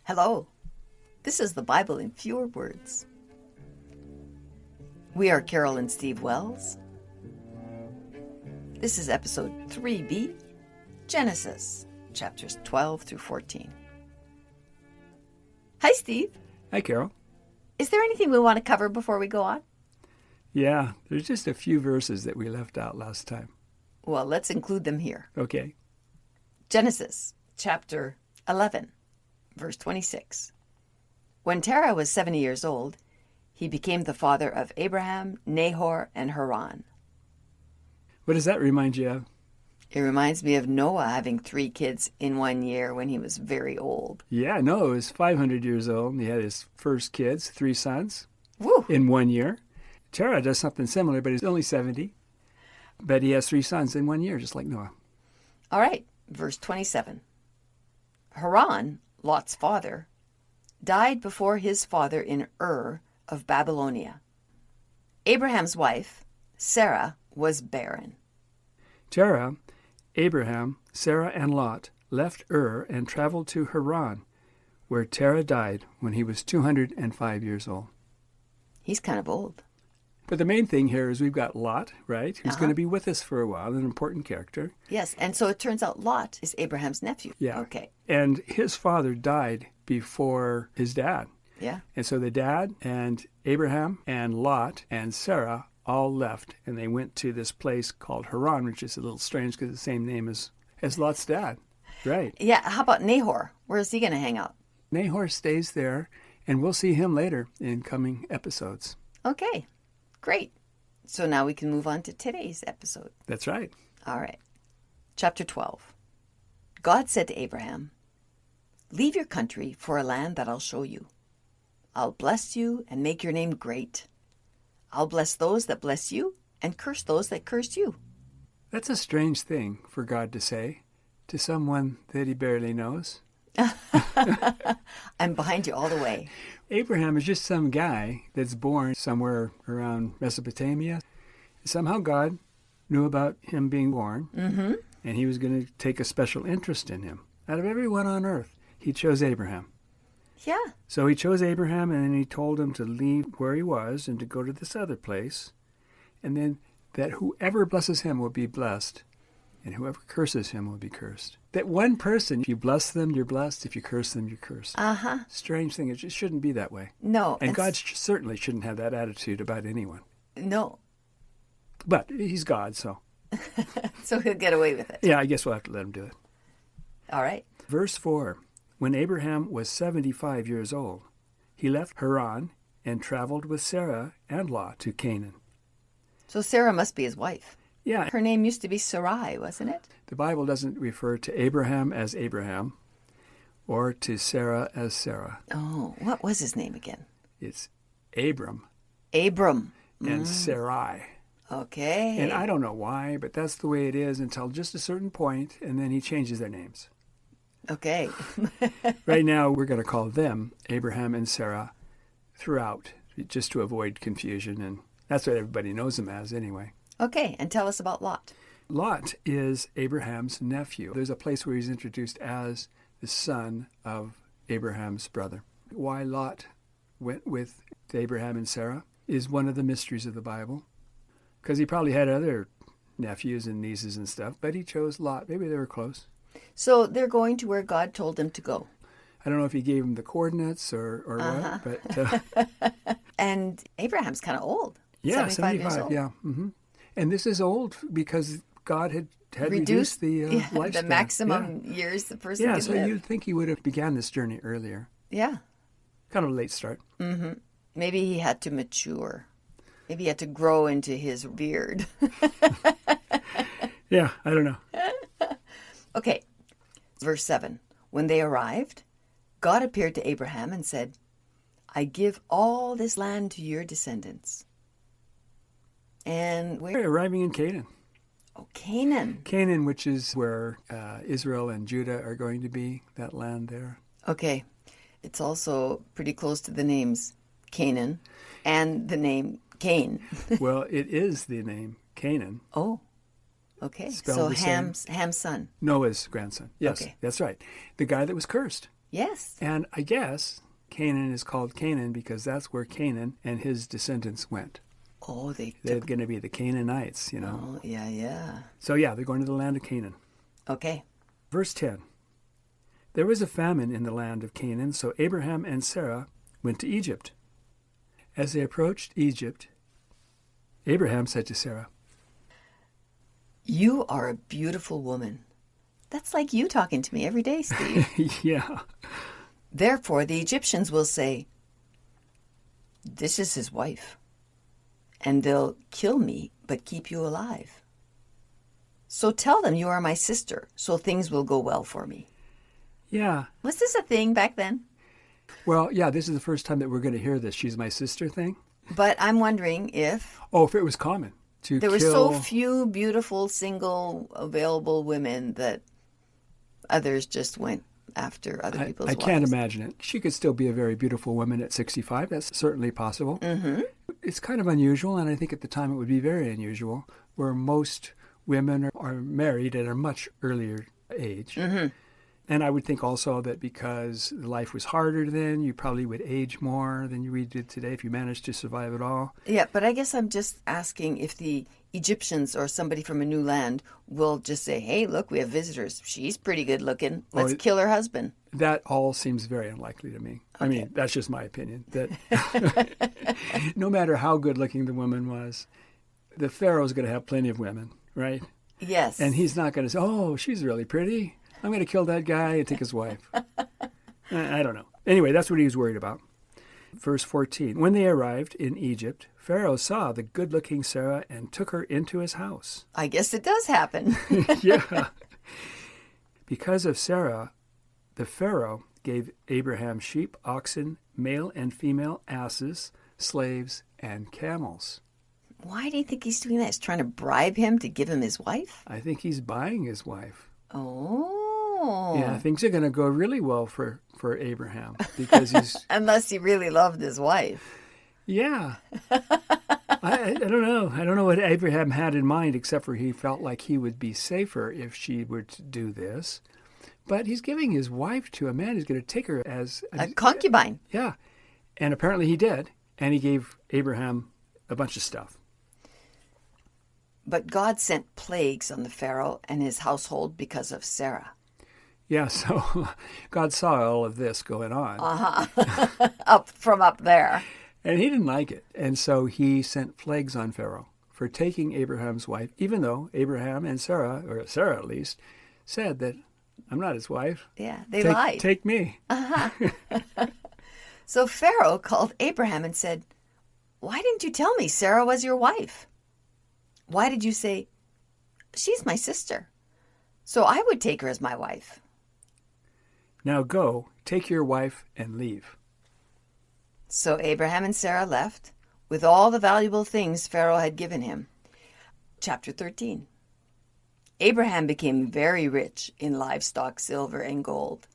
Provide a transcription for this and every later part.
Hello, this is the Bible in fewer words. We are Carol and Steve Wells. This is episode 3B, Genesis, chapters 12 through 14. Hi, Steve. Hi, Carol. Is there anything we want to cover before we go on? Yeah, there's just a few verses that we left out last time. Well, let's include them here. Okay. Genesis, chapter 11, verse 26. When Terah was 70 years old, he became the father of Abraham, Nahor, and Haran. What does that remind you of? It reminds me of Noah having 3 kids in 1 year when he was very old. Yeah, Noah was 500 years old, and he had his first kids, 3 sons, Woo! in 1 year. Terah does something similar, but he's only 70. But he has 3 sons in 1 year, just like Noah. All right, verse 27. Haran, Lot's father, died before his father in Ur of Babylonia. Abraham's wife, Sarah, was barren. Terah, Abraham, Sarah, and Lot left Ur and traveled to Haran, where Terah died when he was 205 years old. He's kind of old. But the main thing here is we've got Lot, right, who's going to be with us for a while, an important character. Yes, and so it turns out Lot is Abraham's nephew. Yeah. Okay. And his father died before his dad. Yeah. And so the dad and Abraham and Lot and Sarah all left, and they went to this place called Haran, which is a little strange because it's the same name as Lot's dad. Right. Yeah, how about Nahor? Where is he going to hang out? Nahor stays there, and we'll see him later in coming episodes. Okay, great. So now we can move on to today's episode. That's right. All right. Chapter 12. God said to Abraham, "Leave your country for a land that I'll show you. I'll bless you and make your name great. I'll bless those that bless you and curse those that curse you." That's a strange thing for God to say to someone that he barely knows. I'm behind you all the way. Abraham is just some guy that's born somewhere around Mesopotamia. Somehow God knew about him being born, and he was going to take a special interest in him. Out of everyone on earth, he chose Abraham. Yeah. So he chose Abraham, and then he told him to leave where he was and to go to this other place, and then that whoever blesses him will be blessed, and whoever curses him will be cursed. That one person, if you bless them, you're blessed. If you curse them, you're cursed. Strange thing. It just shouldn't be that way. No. And God certainly shouldn't have that attitude about anyone. No. But he's God, so. So he'll get away with it. Yeah, I guess we'll have to let him do it. All right. Verse 4. When Abraham was 75 years old, he left Haran and traveled with Sarah and Lot to Canaan. So Sarah must be his wife. Yeah. Her name used to be Sarai, wasn't it? The Bible doesn't refer to Abraham as Abraham or to Sarah as Sarah. Oh, what was his name again? It's Abram. Abram. And Sarai. Okay. And I don't know why, but that's the way it is until just a certain point, and then he changes their names. Okay. Right now, we're going to call them Abraham and Sarah throughout, just to avoid confusion, and that's what everybody knows them as anyway. Okay, and tell us about Lot. Lot is Abraham's nephew. There's a place where he's introduced as the son of Abraham's brother. Why Lot went with Abraham and Sarah is one of the mysteries of the Bible, because he probably had other nephews and nieces and stuff, but he chose Lot. Maybe they were close. So they're going to where God told them to go. I don't know if he gave them the coordinates or what, but... And Abraham's kind of old. Yeah, 75 years old. Yeah. Mm-hmm. And this is old because God had reduced the lifespan. The maximum years the person could live. Yeah, so you'd think he would have began this journey earlier. Yeah. Kind of a late start. Mm-hmm. Maybe he had to mature. Maybe he had to grow into his beard. Yeah, I don't know. Okay, verse 7. When they arrived, God appeared to Abraham and said, "I give all this land to your descendants." And They're arriving in Canaan. Oh, Canaan. Canaan, which is where Israel and Judah are going to be, that land there. Okay. It's also pretty close to the names Canaan and the name Cain. Well, it is the name Canaan. Oh, okay. Spelled So the same. Ham's son. Noah's grandson. Yes, Okay. that's right. The guy that was cursed. Yes. And I guess Canaan is called Canaan because that's where Canaan and his descendants went. Oh, They're going to be the Canaanites, you know. Oh, yeah, yeah. So yeah, they're going to the land of Canaan. Okay. Verse 10. There was a famine in the land of Canaan, so Abraham and Sarah went to Egypt. As they approached Egypt, Abraham said to Sarah, You are a beautiful woman. That's like you talking to me every day, Steve. yeah. Therefore, the Egyptians will say, This is his wife. And they'll kill me, but keep you alive. So tell them you are my sister, so things will go well for me. Yeah. Was this a thing back then? Well, yeah, this is the first time that we're going to hear this she's my sister thing. But I'm wondering if Oh, if it was common to there kill... were so few beautiful, single, available women that others just went after other people's I wives. can't imagine it. She could still be a very beautiful woman at 65. That's certainly possible. Mm-hmm. It's kind of unusual, and I think at the time it would be very unusual, where most women are married at a much earlier age. Mm-hmm. And I would think also that because life was harder then, you probably would age more than we did today if you managed to survive at all. Yeah, but I guess I'm just asking if the Egyptians or somebody from a new land will just say, hey, look, we have visitors. She's pretty good looking. Let's kill her husband. That all seems very unlikely to me. Okay. I mean, that's just my opinion. That no matter how good looking the woman was, the Pharaoh's going to have plenty of women, right? Yes. And he's not going to say, oh, she's really pretty. I'm going to kill that guy and take his wife. I don't know. Anyway, that's what he was worried about. Verse 14. When they arrived in Egypt, Pharaoh saw the good-looking Sarah and took her into his house. I guess it does happen. Yeah. Because of Sarah, the Pharaoh gave Abraham sheep, oxen, male and female asses, slaves, and camels. Why do you think he's doing that? He's trying to bribe him to give him his wife? I think he's buying his wife. Oh. Yeah, things are going to go really well for Abraham because he's... Unless he really loved his wife. Yeah. I don't know. I don't know what Abraham had in mind, except for he felt like he would be safer if she were to do this. But he's giving his wife to a man who's going to take her as... A concubine. Yeah. And apparently he did. And he gave Abraham a bunch of stuff. But God sent plagues on the Pharaoh and his household because of Sarah. Yeah, so God saw all of this going on. Uh-huh. up there. And he didn't like it. And so he sent plagues on Pharaoh for taking Abraham's wife, even though Abraham and Sarah, or Sarah at least, said that, I'm not his wife. Yeah, they lied. Take me. Uh-huh. So Pharaoh called Abraham and said, Why didn't you tell me Sarah was your wife? Why did you say, she's my sister, so I would take her as my wife? Now go, take your wife and leave. So Abraham and Sarah left with all the valuable things Pharaoh had given him. Chapter 13. Abraham became very rich in livestock, silver, and gold.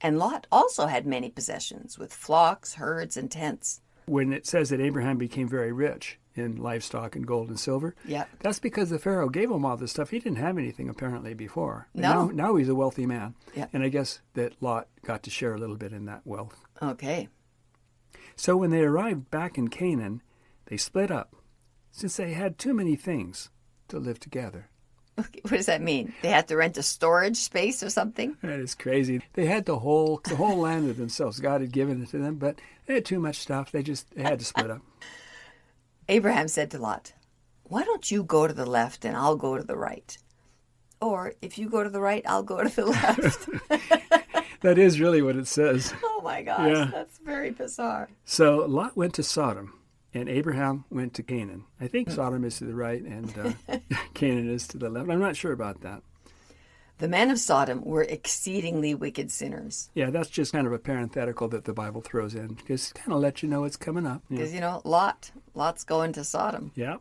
And Lot also had many possessions, with flocks, herds, and tents. When it says that Abraham became very rich in livestock and gold and silver, that's because the Pharaoh gave him all this stuff. He didn't have anything apparently before. No. Now he's a wealthy man. Yep. And I guess that Lot got to share a little bit in that wealth. Okay. So when they arrived back in Canaan, they split up, since they had too many things to live together. Okay, what does that mean? They had to rent a storage space or something? That is crazy. They had the whole land to themselves. God had given it to them, but they had too much stuff. They had to split up. Abraham said to Lot, Why don't you go to the left and I'll go to the right? Or if you go to the right, I'll go to the left. That is really what it says. Oh my gosh, Yeah. That's very bizarre. So Lot went to Sodom, and Abraham went to Canaan. I think Sodom is to the right and Canaan is to the left. I'm not sure about that. The men of Sodom were exceedingly wicked sinners. Yeah, that's just kind of a parenthetical that the Bible throws in, because it kind of let you know what's coming up. Because, Lot's going to Sodom. Yeah.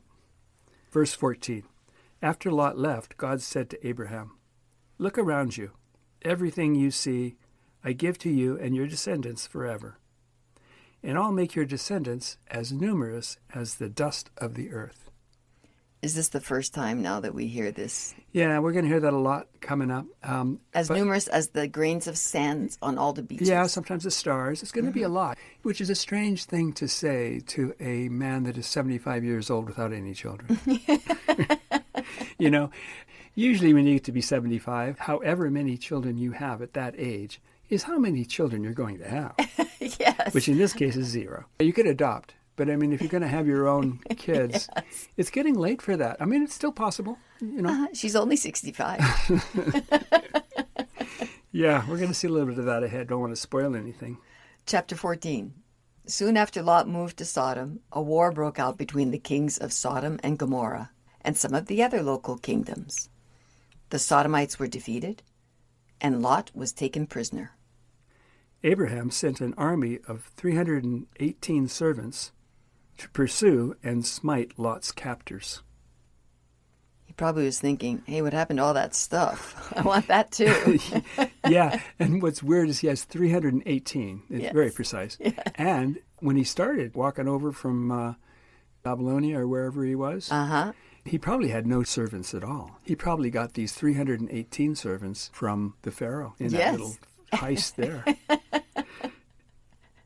Verse 14. After Lot left, God said to Abraham, Look around you. Everything you see, I give to you and your descendants forever. And I'll make your descendants as numerous as the dust of the earth. Is this the first time now that we hear this? Yeah, we're going to hear that a lot coming up. As numerous as the grains of sand on all the beaches. Yeah, sometimes the stars. It's going to be a lot, which is a strange thing to say to a man that is 75 years old without any children. You know, usually when you get to be 75, however many children you have at that age is how many children you're going to have. Yes. Which in this case is 0. You could adopt. But I mean, if you're going to have your own kids, Yes. It's getting late for that. I mean, it's still possible, you know. She's only 65. Yeah, we're going to see a little bit of that ahead. Don't want to spoil anything. Chapter 14. Soon after Lot moved to Sodom, a war broke out between the kings of Sodom and Gomorrah and some of the other local kingdoms. The Sodomites were defeated, and Lot was taken prisoner. Abraham sent an army of 318 servants to pursue and smite Lot's captors. He probably was thinking, hey, what happened to all that stuff? I want that too. Yeah, and what's weird is he has 318. It's Yes. very precise. Yeah. And when he started walking over from Babylonia or wherever he was, he probably had no servants at all. He probably got these 318 servants from the Pharaoh in that little heist there.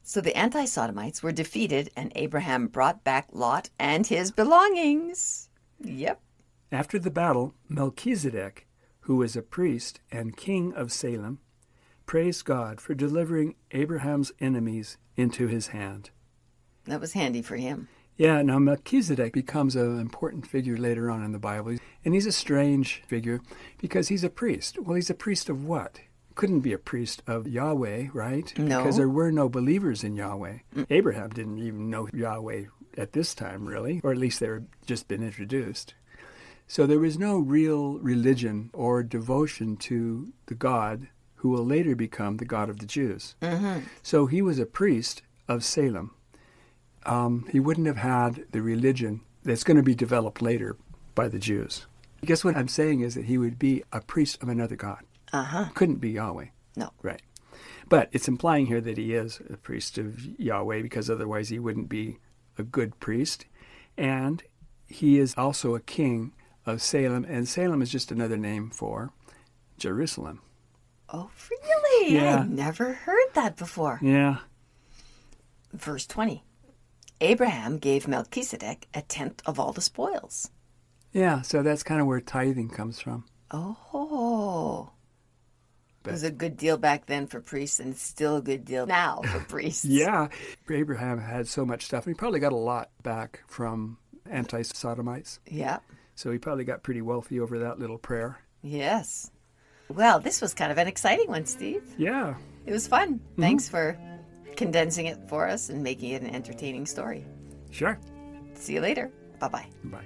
So the anti-sodomites were defeated, and Abraham brought back Lot and his belongings. Yep. After the battle, Melchizedek, who was a priest and king of Salem, praised God for delivering Abraham's enemies into his hand. That was handy for him. Yeah, now Melchizedek becomes an important figure later on in the Bible. And he's a strange figure because he's a priest. Well, he's a priest of what? Couldn't be a priest of Yahweh, right? No. Because there were no believers in Yahweh. Abraham didn't even know Yahweh at this time, really, or at least they were just been introduced. So there was no real religion or devotion to the God who will later become the God of the Jews. So he was a priest of Salem. He wouldn't have had the religion that's going to be developed later by the Jews. I guess what I'm saying is that he would be a priest of another God. Couldn't be Yahweh. No. Right. But it's implying here that he is a priest of Yahweh because otherwise he wouldn't be a good priest. And he is also a king of Salem. And Salem is just another name for Jerusalem. Oh, really? Yeah. I've never heard that before. Yeah. Verse 20. Abraham gave Melchizedek a tenth of all the spoils. Yeah, so that's kind of where tithing comes from. Oh. It was a good deal back then for priests, and it's still a good deal now for priests. Yeah. Abraham had so much stuff, and he probably got a lot back from anti-sodomites. Yeah. So he probably got pretty wealthy over that little prayer. Yes. Well, this was kind of an exciting one, Steve. Yeah. It was fun. Thanks for condensing it for us and making it an entertaining story. Sure. See you later. Bye-bye. Bye.